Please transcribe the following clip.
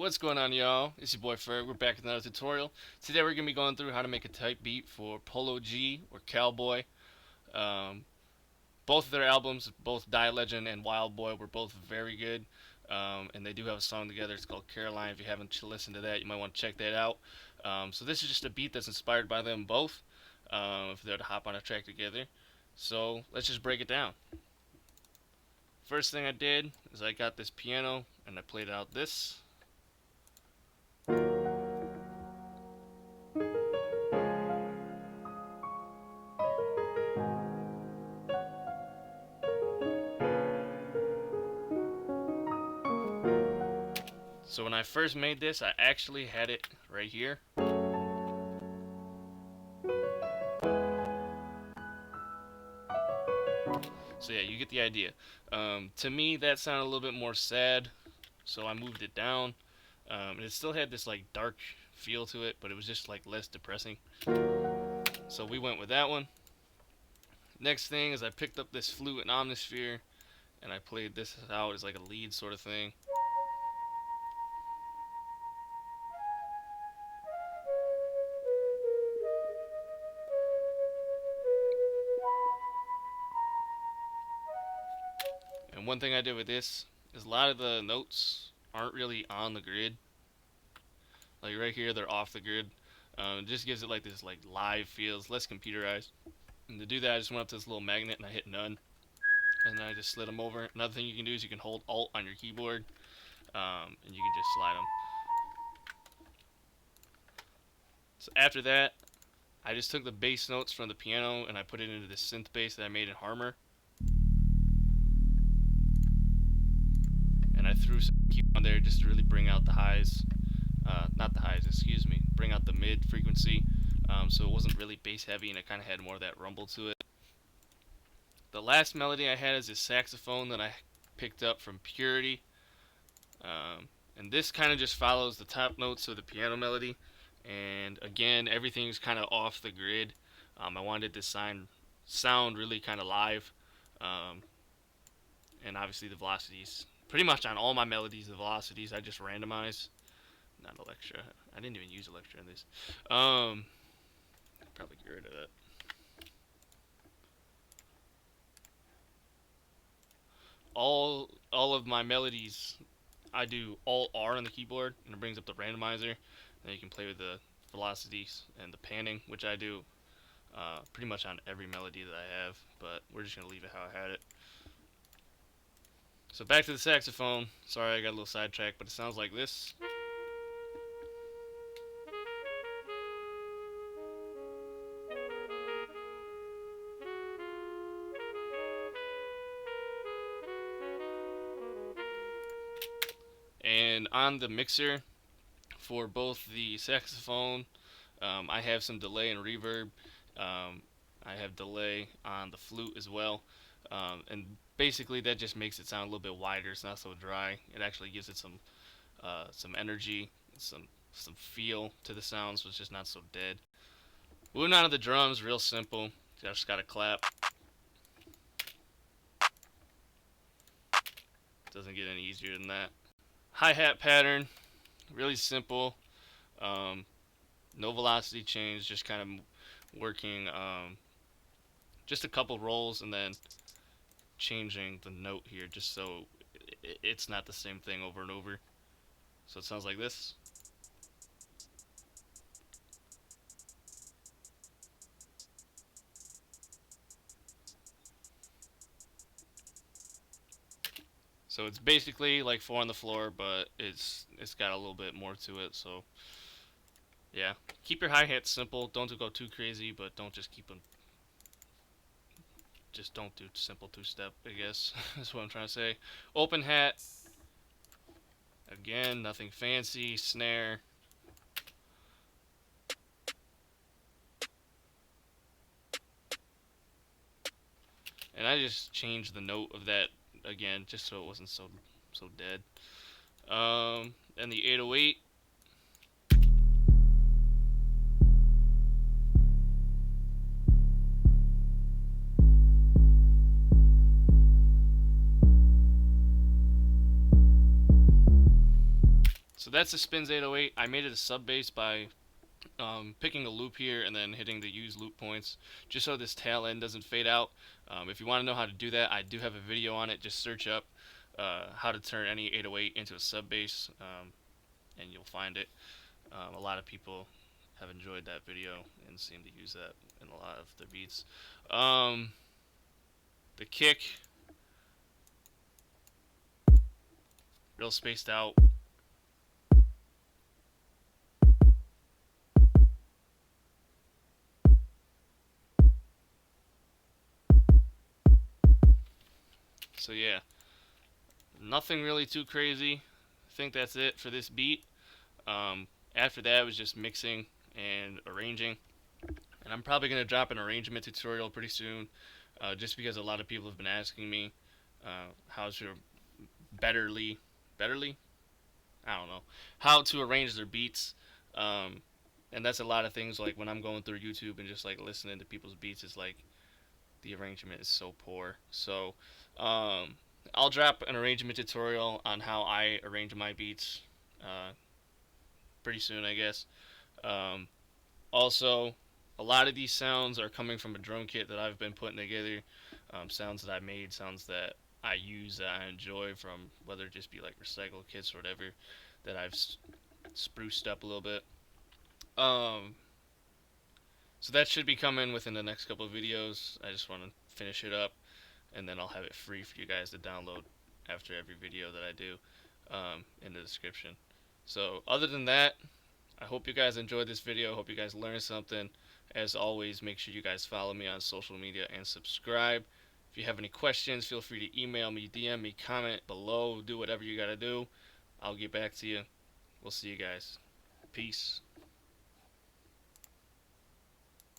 What's going on, y'all? It's your boy Ferg. We're back with another tutorial. Today we're going to be going through how to make a type beat for POLO G or Calboy. Um, both of their albums, both Die Legend and Wild Boy, were both very good. And they do have a song together. It's called Caroline. If you haven't listened to that, you might want to check that out. So this is just a beat that's inspired by them both. If they're to hop on a track together. So let's just break it down. First thing I did is I got this piano and I played out this. So when I first made this, I actually had it right here. So yeah, you get the idea. To me, that sounded a little bit more sad, so I moved it down. And it still had this like dark feel to it, but it was just like less depressing. So we went with that one. Next thing is I picked up this flute and omnisphere, and I played this out as like a lead sort of thing. And one thing I did with this is a lot of the notes aren't really on the grid. Like right here, they're off the grid. It just gives it like this like live feels, less computerized. And to do that, I just went up to this little magnet and I hit none, and then I just slid them over. Another thing you can do is you can hold Alt on your keyboard, and you can just slide them. So after that, I just took the bass notes from the piano and I put it into this synth bass that I made in Harmor, and I threw some EQ on there just to really bring out the highs. Not the highs, excuse me. Bring out the mid frequency, so it wasn't really bass heavy and it kind of had more of that rumble to it. The last melody I had is this saxophone that I picked up from Purity, and this kind of just follows the top notes of the piano melody. And again, everything's kind of off the grid. I wanted to sound really kind of live, and obviously the velocities. Pretty much on all my melodies, the velocities I just randomize. Not Electra. I didn't even use Electra in this. Probably get rid of that. All of my melodies, I do Alt R on the keyboard, and it brings up the randomizer. And you can play with the velocities and the panning, which I do pretty much on every melody that I have. But we're just gonna leave it how I had it. So back to the saxophone. Sorry, I got a little sidetracked, but it sounds like this. And on the mixer for both the saxophone, I have some delay and reverb. I have delay on the flute as well. And basically that just makes it sound a little bit wider. It's not so dry. It actually gives it some energy, some feel to the sound, so it's just not so dead. Moving on to the drums, real simple. Just gotta clap. Doesn't get any easier than that. Hi-hat pattern, really simple. No velocity change, just kind of working just a couple rolls and then changing the note here just so it's not the same thing over and over. So it sounds like this. So it's basically like 4 on the floor, but it's got a little bit more to it. So yeah, keep your hi-hats simple. Don't go too crazy, but don't just keep them. Just don't do simple two-step, I guess. That's what I'm trying to say. Open hat. Again, nothing fancy. Snare. And I just changed the note of that again, just so it wasn't so dead. And the 808. So that's the Spins 808. I made it a sub bass by picking a loop here and then hitting the use loop points just so this tail end doesn't fade out. If you want to know how to do that, I do have a video on it. Just search up how to turn any 808 into a sub bass, and you'll find it. A lot of people have enjoyed that video and seem to use that in a lot of their beats. The kick, real spaced out. So yeah, nothing really too crazy. I think that's it for this beat. After that was just mixing and arranging. And I'm probably going to drop an arrangement tutorial pretty soon, just because a lot of people have been asking me how to betterly, I don't know, how to arrange their beats. And that's a lot of things, like when I'm going through YouTube and just like listening to people's beats, it's like the arrangement is so poor. So I'll drop an arrangement tutorial on how I arrange my beats pretty soon, I guess. Um, Also, a lot of these sounds are coming from a drum kit that I've been putting together. Sounds that I made, sounds that I use, that I enjoy, from whether it just be like recycled kits or whatever, that I've spruced up a little bit. Um, so that should be coming within the next couple of videos. I just want to finish it up, and then I'll have it free for you guys to download after every video that I do in the description. So other than that, I hope you guys enjoyed this video. I hope you guys learned something. As always, make sure you guys follow me on social media and subscribe. If you have any questions, feel free to email me, DM me, comment below, do whatever you gotta do. I'll get back to you. We'll see you guys. Peace.